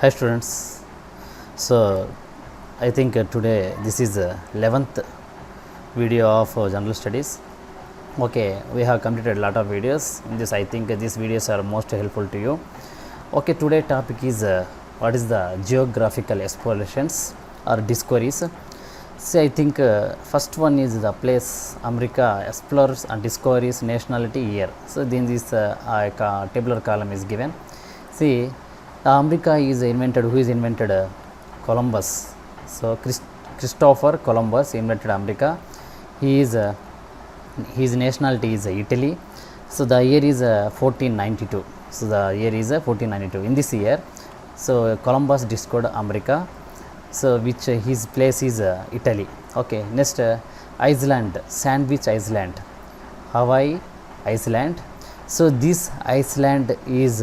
Hi students. So I think today this is 11th video of general studies. Okay, we have completed a lot of videos. In this, I think these videos are most helpful to you. Okay, today topic is what is the geographical explorations or discoveries. So I think first one is the place America explores and discoveries nationality year. So then this tabular column is given. See, America is invented. Who is invented? Columbus. So Christopher Columbus invented America. He is his nationality is Italy. So the year is 1492. So the year is 1492. In this year, so Columbus discovered America. So which his place is Italy. Okay. Next, Iceland, Sandwich Island, Hawaii Iceland. So this Iceland is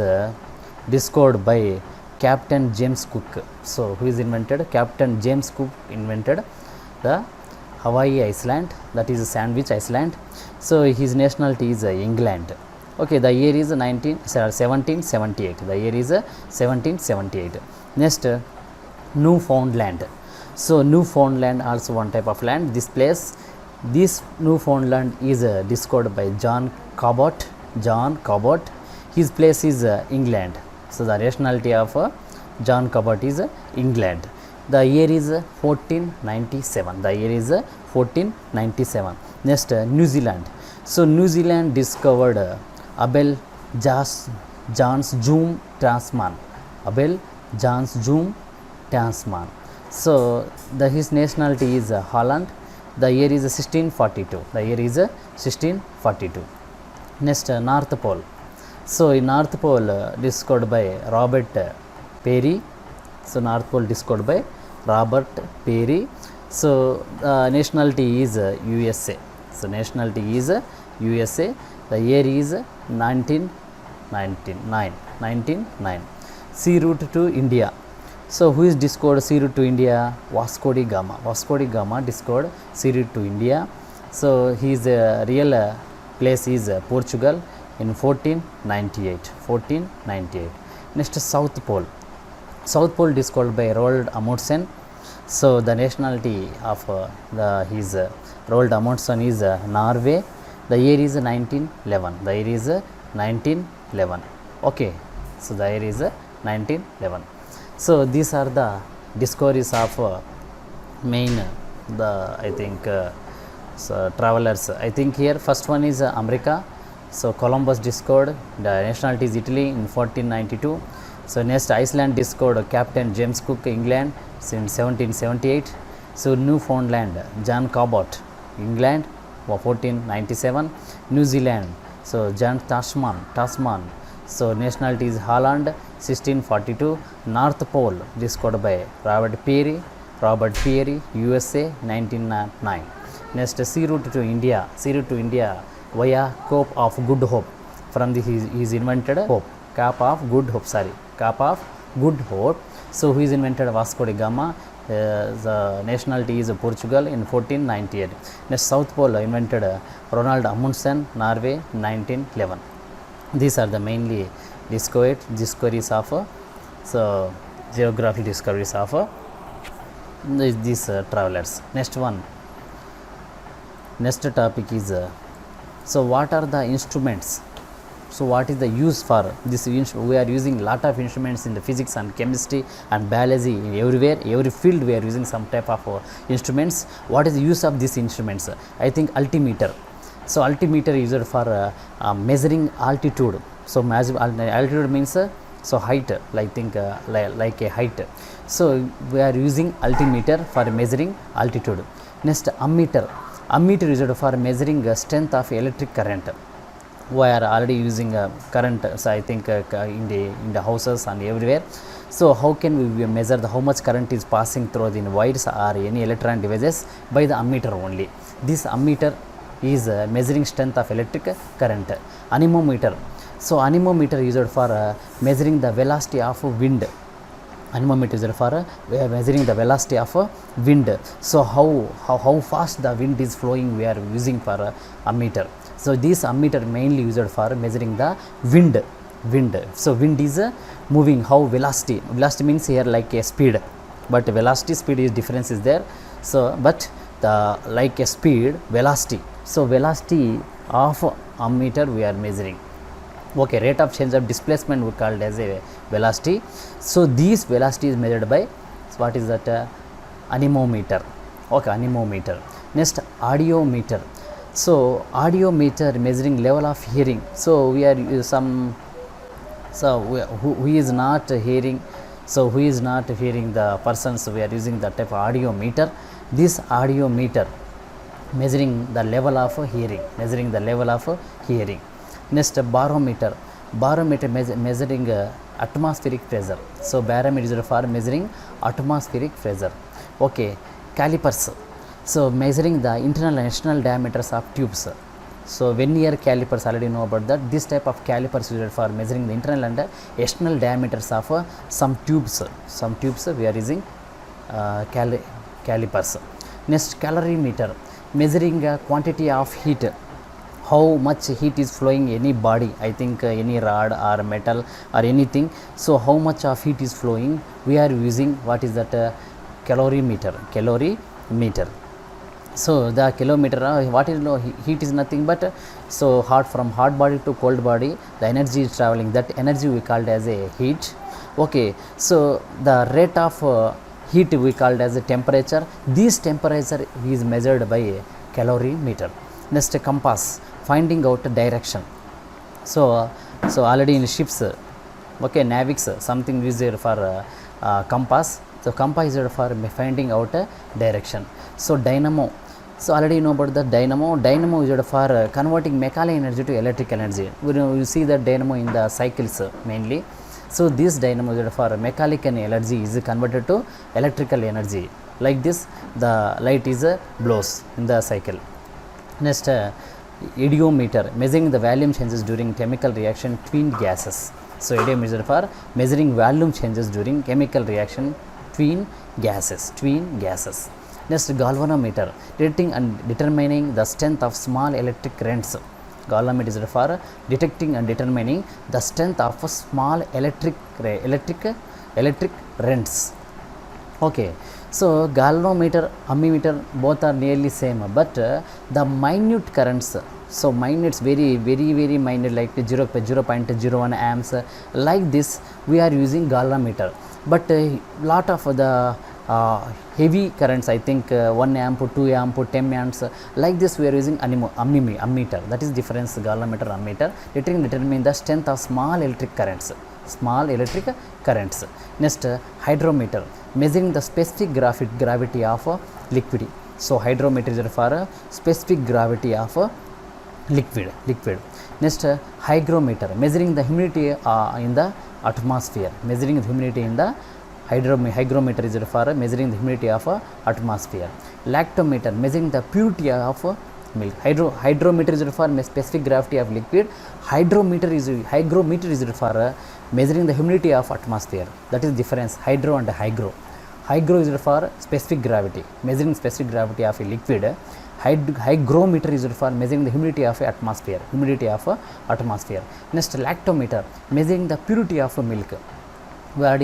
discovered by Captain James Cook. So who is invented? Captain James Cook invented the Hawaii Island, that is Sandwich Island. So his nationality is England. Okay, the year is 1778. The year is 1778. Next, Newfoundland. So Newfoundland also one type of land. This place, this Newfoundland is discovered by John Cabot. John Cabot. His place is England. So the nationality of John Cabot is England. The year is 1497. The year is 1497. Next, New Zealand. So New Zealand discovered Abel Jones Zoom Tasman. Abel Jones Zoom Tasman. So his nationality is Holland. The year is 1642. The year is 1642. Next, North Pole. So in North Pole discovered by Robert Peary. So North Pole discovered by Robert Peary. So nationality is USA. So nationality is USA. The year is 1909. Sea route to India. So who is discovered sea route to India? Vasco da Gama. Vasco da Gama discovered sea route to India. So his real place is Portugal in 1498. Next, South Pole. South Pole discovered by Roald Amundsen. So the nationality of his Roald Amundsen is Norway. The year is 1911. The year is 1911. Okay, so the year is 1911. So these are the discoveries of main I think travelers. I think here first one is America. So Columbus discovered, the nationality is Italy in 1492. So next, Iceland discovered Captain James Cook, England, in 1778. So Newfoundland, John Cabot, England, 1497. New Zealand, so John Tasman. So nationality is Holland, 1642. North Pole discovered by Robert Peary, USA, 1909. Next, sea route to India. Via Cape of Good Hope. From the he is invented Hope. Cape of Good Hope. So who is invented? Vasco da Gama. The nationality is Portugal in 1498. Next, South Pole invented Roald Amundsen, Norway, 1911. These are the mainly discoveries of geographic discoveries of these travelers. Next topic is so what are the instruments? So what is the use for this? We are using lot of instruments in the physics and chemistry and biology. Everywhere, every field we are using some type of instruments. What is the use of these instruments? I think altimeter. So altimeter is used for measuring altitude. So altitude means so height, like a height. So we are using altimeter for measuring altitude. Next, ammeter. Ammeter is used for measuring strength of electric current. We are already using current. So I think in the houses and everywhere. So how can we measure how much current is passing through the wires or any electronic devices? By the ammeter only. This ammeter is measuring strength of electric current. Anemometer. So anemometer is used for measuring the velocity of wind. Anemometer is used for measuring the velocity of wind. So how fast the wind is flowing, we are using for ammeter. So this ammeter mainly used for measuring the wind. wind. So wind is moving. How velocity? Velocity means here like a speed, but velocity speed is difference is there. So but the like a speed velocity. So velocity of ammeter we are measuring. Okay, rate of change of displacement we called as a velocity. So this velocity is measured by, so what is that? Anemometer. Okay, anemometer. Next, audiometer. So audiometer measuring level of hearing. So we are who is not hearing, so who is not hearing the persons, we are using that type of audiometer. This audiometer measuring the level of hearing, measuring the level of hearing. Next, barometer. Barometer measuring atmospheric pressure. So barometer is for measuring atmospheric pressure. Okay, calipers. So measuring the internal and external diameters of tubes. So vernier calipers, already know about that. This type of calipers used for measuring the internal and external diameters of some tubes. Some tubes we are using calipers. Next, calorimeter measuring quantity of heat. How much heat is flowing any body, I think any rod or metal or anything. So how much of heat is flowing, we are using what is that? Calorimeter. Calorimeter. So the kilometer, what is heat is nothing but so hot, from hot body to cold body the energy is traveling, that energy we called as a heat. Okay, so the rate of heat we called as a temperature. This temperature is measured by a calorimeter. Next, compass, finding out direction. So already in ships, okay, navics, something used for compass. So compass is for finding out direction. So dynamo. So already you know about the dynamo. Dynamo is for converting mechanical energy to electrical energy. You see that dynamo in the cycles mainly. So this dynamo is for mechanical energy is converted to electrical energy. Like this, the light is blows in the cycle. Next, idiometer, measuring the volume changes during chemical reaction between gases. So idiometer is for measuring volume changes during chemical reaction between gases. Next, galvanometer, detecting and determining the strength of small electric currents. Galvanometer is for detecting and determining the strength of small electric currents. Okay, so galvanometer, ammeter both are nearly same, but the minute currents, so minute, very minute, like 0.01 amps, like this we are using galvanometer. But lot of the heavy currents, I think 1 amp, 2 amp, 10 amps, like this we are using ammeter. That is difference, galvanometer, ammeter, determining the strength of small electric currents. Next, hydrometer, measuring the specific gravity of liquid. So hydrometer is for specific gravity of liquid. Next, hygrometer, measuring the humidity in the atmosphere. Measuring the humidity in the hygrometer is for measuring the humidity of atmosphere. Lactometer, measuring the purity of milk. Hydrometer is for specific gravity of liquid. Hygrometer is for measuring the humidity of atmosphere. That is difference, hydro and hygro. Hygro is for specific gravity, measuring specific gravity of a liquid. Hygrometer is for measuring the humidity of atmosphere. Next, lactometer, measuring the purity of milk. We are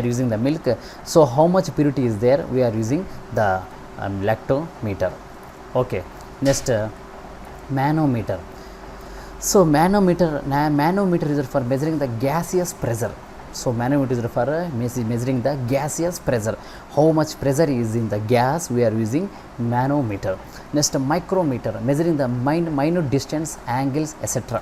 using the milk. So how much purity is there, we are using the lactometer. Okay, next, manometer. So manometer is for measuring the gaseous pressure. So manometer is for measuring the gaseous pressure. How much pressure is in the gas, we are using manometer. Next, micrometer, measuring the minute distance, angles, etc.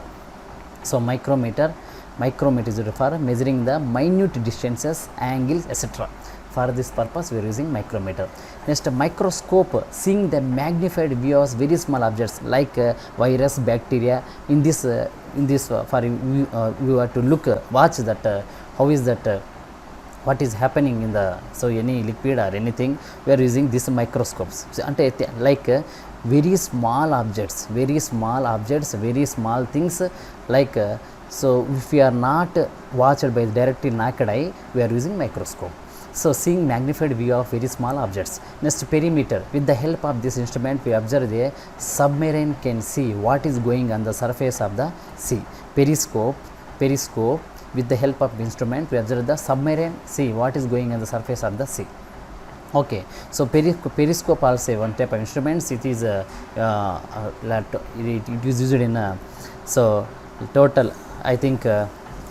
So micrometer is for measuring the minute distances, angles, etc. For this purpose we are using micrometer. Next, microscope, seeing the magnified view of very small objects like virus, bacteria. In this for you have to watch that how is that what is happening in the, so any liquid or anything, we are using these microscopes. So, like very small objects, very small things, like so if we are not watched by directly naked eye, we are using microscope. So seeing magnified view of very small objects. Next, perimeter, with the help of this instrument we observe the submarine can see what is going on the surface of the sea. Periscope, periscope. With the help of instrument, we observe the submarine sea, what is going on the surface of the sea. Okay, so periscope also one type of instruments. It is it is used in so total I think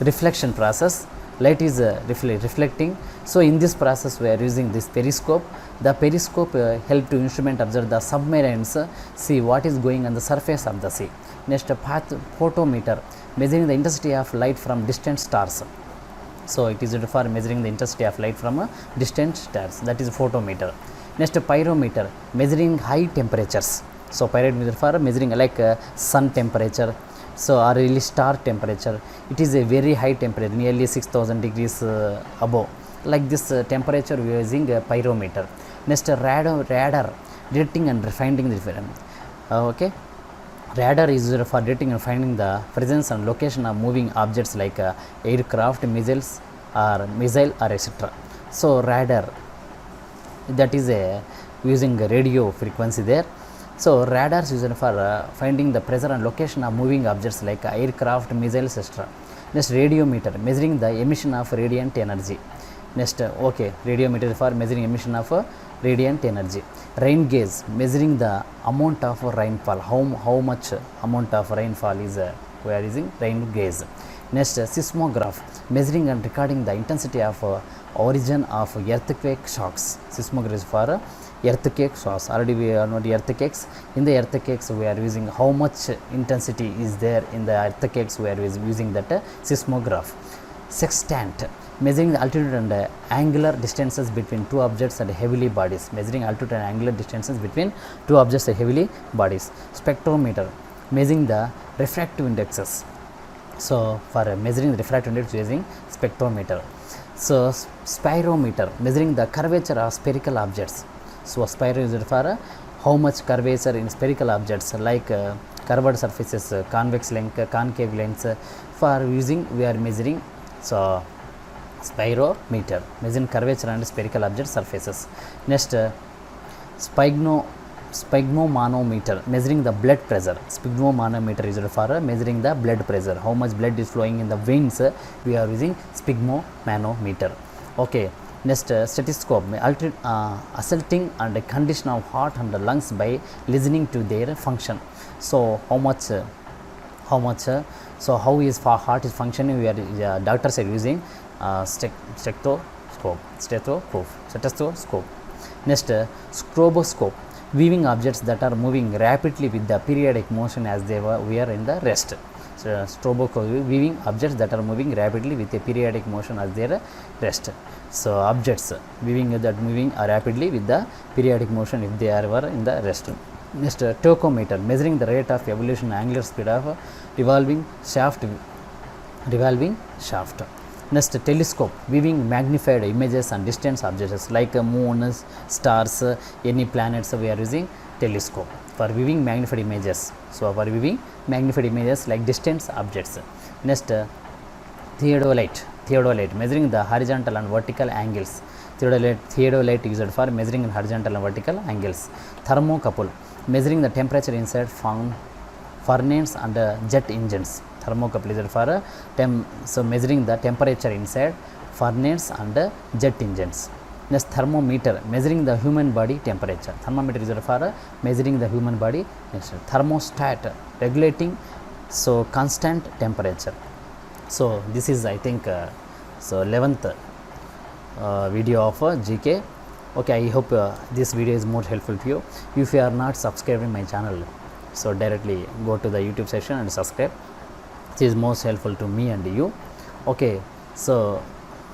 reflection process. Light is reflecting. So in this process we are using this periscope. The periscope help to instrument observe the submarines, see what is going on the surface of the sea. Next, photometer, measuring the intensity of light from distant stars. So it is used for measuring the intensity of light from distant stars, that is photometer. Next, pyrometer, measuring high temperatures. So pyrometer for measuring like sun temperature, so or really star temperature. It is a very high temperature, nearly 6000 degrees above. Like this temperature we are using pyrometer. Next, radar, detecting and finding the different. Okay. Radar is used for detecting and finding the presence and location of moving objects like aircraft, missiles or etc. So radar, that is using radio frequency there. So radar is used for finding the pressure and location of moving objects like aircraft, missiles, etc. Next, radiometer, measuring the emission of radiant energy. Next, okay, radiometer for measuring emission of radiant energy. Rain gauge, measuring the amount of rainfall, how much amount of rainfall is we are using rain gauge. Next, seismograph, measuring and recording the intensity of origin of earthquake shocks. Seismograph is for earthquake shocks. Already we are not earthquakes. In the earthquakes we are using how much intensity is there in the earthquakes, we are using that seismograph. Sextant, measuring the altitude and angular distances between two objects and heavily bodies. Measuring altitude and angular distances between two objects and heavily bodies. Spectrometer, measuring the refractive indexes. So for measuring the refractive index using spectrometer. So spirometer, measuring the curvature of spherical objects. So spiro is for how much curvature in spherical objects like curved surfaces, convex length, concave lengths. For using we are measuring so spirometer, measuring curvature and spherical object surfaces. Next, sphygmomanometer, measuring the blood pressure. Sphygmomanometer is used for measuring the blood pressure, how much blood is flowing in the veins. We are using sphygmomanometer. Okay. Next, stethoscope, ascertaining and condition of heart and lungs by listening to their function. So how much so how is heart is functioning, we are doctors are using stethoscope. Next, stroboscope, viewing objects that are moving rapidly with the periodic motion as they were in the rest. So stroboscope, viewing objects that are moving rapidly with a periodic motion as their rest. So objects viewing that moving rapidly with the periodic motion if they were in the rest. Next, tachometer, measuring the rate of evolution, angular speed of revolving shaft. Next, telescope, viewing magnified images and distant objects like moons, stars, any planets. We are using telescope for viewing magnified images. So for viewing magnified images like distant objects. Next, theodolite, measuring the horizontal and vertical angles. Theodolite is used for measuring horizontal and vertical angles. Thermocouple, measuring the temperature inside furnace and jet engines. Thermocouple is used for so measuring the temperature inside furnace and jet engines. Next, thermometer, measuring the human body temperature. Thermometer is used for measuring the human body. Next, thermostat, regulating so constant temperature. So this is I think so 11th video of GK. Okay, I hope this video is more helpful to you. If you are not subscribing my channel, so directly go to the YouTube section and subscribe. It is most helpful to me and you. Okay, so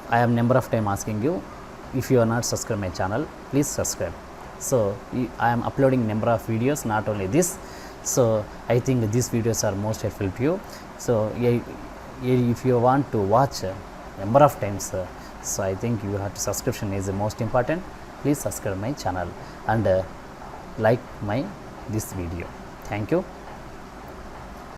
I am number of time asking you, if you are not subscribed my channel, please subscribe. So I am uploading number of videos, not only this. So I think these videos are most helpful to you. So if you want to watch number of times, so I think you have to subscription is the most important. Please subscribe my channel and like my this video. Thank you.